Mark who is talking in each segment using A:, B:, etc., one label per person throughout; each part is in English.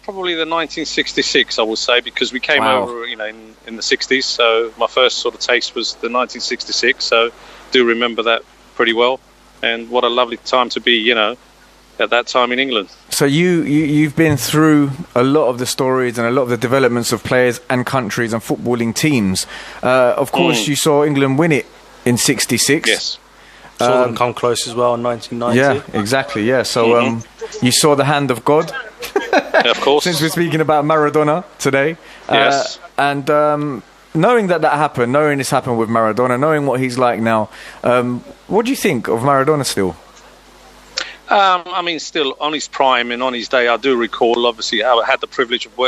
A: Probably the 1966, I would say, because we came over, in the 60s. So my first sort of taste was the 1966. So do remember that pretty well. And what a lovely time to be, at that time in England.
B: So you've been through a lot of the stories and a lot of the developments of players and countries and footballing teams. Of course, you saw England win it in 66.
A: Yes.
C: Saw them come close as well in 1990.
B: Yeah, exactly. Yeah. So you saw the hand of God.
A: Yeah, of course.
B: Since we're speaking about Maradona today.
A: Yes.
B: And knowing that happened, knowing this happened with Maradona, knowing what he's like now, what do you think of Maradona still?
A: Still on his prime and on his day, I do recall, obviously, I had the privilege of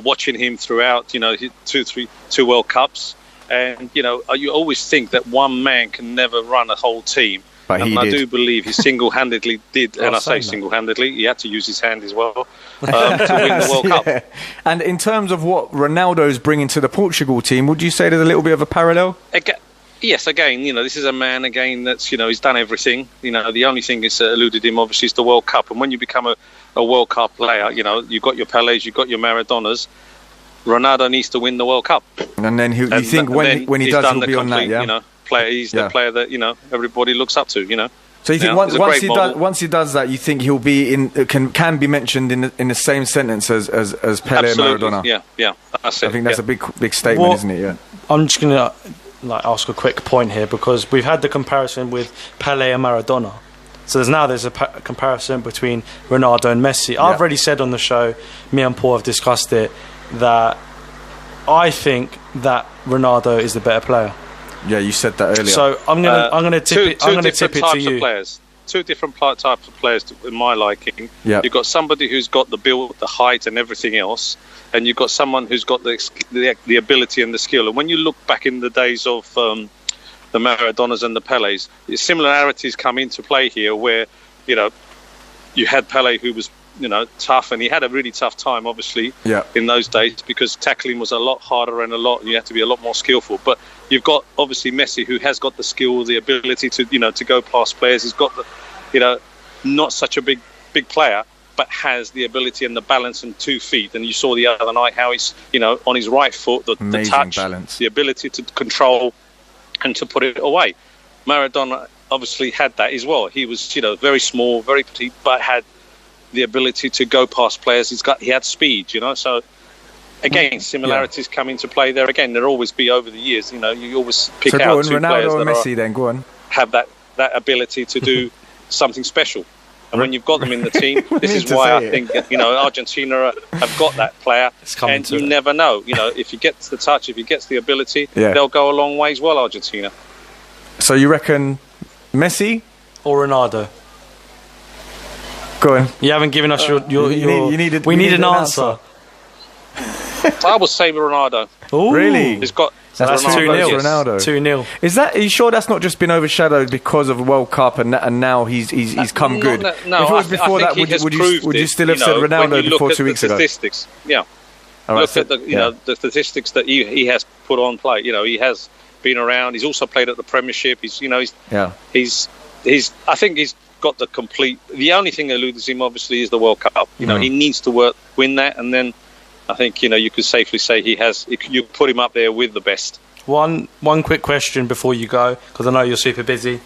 A: watching him throughout, two World Cups. And, you always think that one man can never run a whole team.
B: But
A: I do believe he single-handedly did, and I say single-handedly, he had to use his hand as well to win the World Cup.
B: And in terms of what Ronaldo's bringing to the Portugal team, would you say there's a little bit of a parallel?
A: Yes, again, this is a man, that's, he's done everything. The only thing that's eluded him, obviously, is the World Cup. And when you become a World Cup player, you've got your Pelés, you've got your Maradonas. Ronaldo needs to win the World Cup.
B: And then you think when he does, he'll be on that, yeah?
A: He's the player that, everybody looks up to,
B: So you think once he does that, you think he'll be can be mentioned in the same sentence as Pelé and Maradona?
A: Yeah. I
B: think that's a big statement, isn't it? Yeah.
C: I'm just going to ask a quick point here, because we've had the comparison with Pelé and Maradona. So there's a comparison between Ronaldo and Messi. Yeah. I've already said on the show, me and Paul have discussed it, that I think that Ronaldo is the better player.
B: Yeah, you said that earlier.
C: So I'm gonna tip it to you.
A: Two different types of players in my liking.
B: Yeah. You've
A: got somebody who's got the build, the height, and everything else, and you've got someone who's got the ability and the skill. And when you look back in the days of the Maradonas and the Pelés, similarities come into play here, where you had Pelé, who was tough, and he had a really tough time, obviously, in those days, because tackling was a lot harder and you had to be a lot more skillful. But you've got obviously Messi, who has got the skill, the ability to to go past players. He's got the not such a big player, but has the ability and the balance and 2 feet. And you saw the other night how he's on his right foot, the touch, balance, the ability to control and to put it away. Maradona obviously had that as well. He was very small, very petite, but had the ability to go past players. He had speed, so again, similarities come into play there. Again, there'll always be over the years, you always pick out two
B: Ronaldo
A: players
B: and
A: that
B: Messi, then go on,
A: have that ability to do something special. And when you've got them in the team, this is why I think Argentina have got that player. And you never know, if he gets the touch, if he gets the ability, they'll go a long ways. Well, Argentina.
B: So you reckon Messi
C: or Ronaldo?
B: Go on.
C: You haven't given us your we need an answer.
A: I would say Ronaldo.
C: Ooh.
B: Really?
A: He's got.
C: That's 2-0.
B: Ronaldo.
C: 2-0.
B: Are you sure that's not just been overshadowed because of the World Cup and now he's come good?
A: No,
B: if it was before that, would you still have said Ronaldo before 2 weeks ago?
A: Statistics, look at the statistics that he has put on play. He has been around. He's also played at the Premiership. He's I think he's got the complete. The only thing that eludes him, obviously, is the World Cup. He needs to win that, and then I think you could safely say you put him up there with the best.
C: One quick question before you go, because I know you're super busy.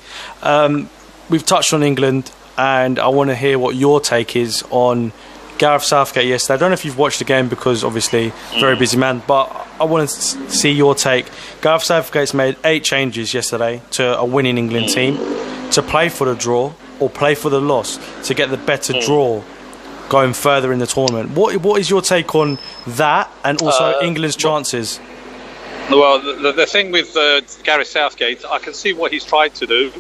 C: We've touched on England, and I want to hear what your take is on Gareth Southgate yesterday. I don't know if you've watched the game, because obviously very busy man, but I want to see your take. Gareth Southgate's made 8 changes yesterday to a winning England team to play for the draw or play for the loss to get the better draw going further in the tournament. What is your take on that, and also England's chances?
A: Well, the thing with Gareth Southgate, I can see what he's tried to do.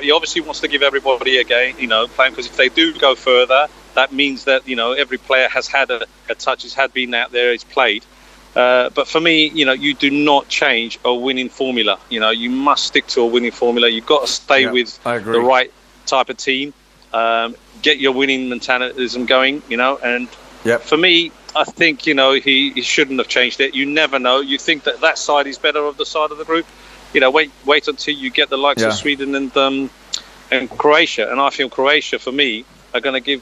A: He obviously wants to give everybody a game, playing, because if they do go further, that means that every player has had a touch, has been out there, he's played. But for me, you do not change a winning formula. You must stick to a winning formula. You've got to stay with the right type of team. Get your winning mentalism going. And for me, I think he shouldn't have changed it. You never know. You think that side is better of the side of the group. Wait until you get the likes of Sweden and Croatia. And I feel Croatia, for me, are going to give,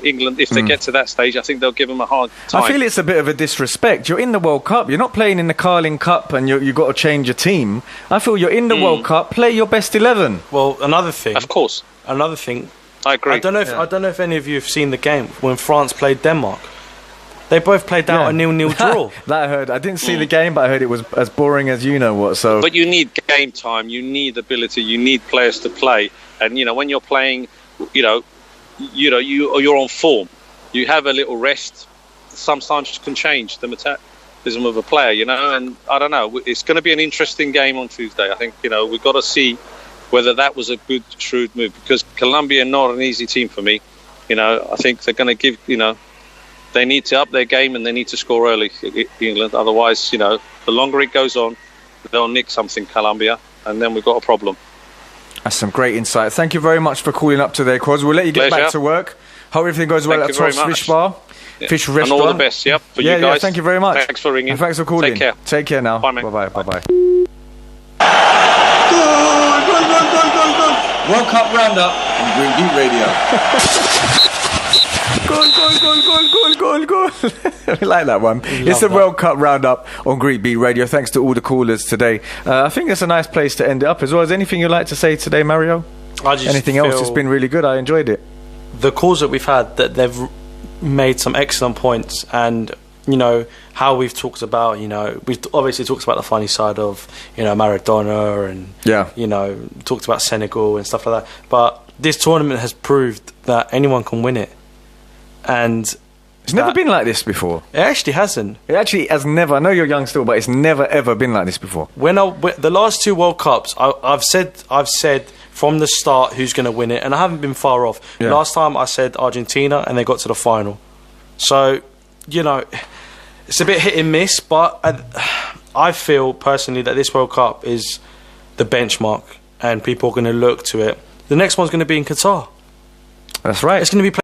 A: England, if they get to that stage, I think they'll give them a hard time.
B: I feel it's a bit of a disrespect. You're in the World Cup. You're not playing in the Carling Cup and you've got to change your team. I feel you're in the World Cup. Play your best 11.
C: Well, another thing.
A: Of course.
C: Another thing.
A: I agree.
C: I don't know if any of you have seen the game when France played Denmark. They both played out a 0-0 draw.
B: That I heard. I didn't see the game, but I heard it was as boring as you know what. So,
A: but you need game time. You need ability. You need players to play. And when you're playing, you're on form. You have a little rest. Sometimes can change the metabolism of a player. And I don't know. It's going to be an interesting game on Tuesday. I think we've got to see whether that was a good, shrewd move, because Colombia are not an easy team for me. I think they're going to give. They need to up their game and they need to score early, England. Otherwise, the longer it goes on, they'll nick something, Colombia, and then we've got a problem.
B: That's some great insight. Thank you very much for calling up today, Quaz. We'll let you get back to work. Hope everything goes well at Toffs Fish Bar.
A: Yeah.
B: Fish restaurant.
A: And all the best, for you guys.
B: Yeah, thank you very much.
A: Thanks for ringing.
B: And thanks for calling.
A: Take care.
B: Take care now.
A: Bye, mate.
B: Bye-bye. Bye-bye.
D: World Cup Roundup on GreekBeat Radio.
B: Goal. We like that one. It's the World Cup Roundup on GreekBeat Radio. Thanks to all the callers today. I think it's a nice place to end it up as well. Is there anything you'd like to say today, Mario? Anything else? It's been really good. I enjoyed it.
C: The calls that we've had, that they've made some excellent points, and how we've talked about, we've obviously talked about the funny side of Maradona, and talked about Senegal and stuff like that. But this tournament has proved that anyone can win it, and
B: it's never been like this before.
C: It actually hasn't.
B: It actually has never. I know you're young still, but it's never ever been like this before.
C: When the last two World Cups, I've said from the start who's going to win it, and I haven't been far off. Yeah. Last time I said Argentina, and they got to the final. So it's a bit hit and miss, but I feel personally that this World Cup is the benchmark, and people are going to look to it. The next one's going to be in Qatar.
B: That's right.
C: It's going to be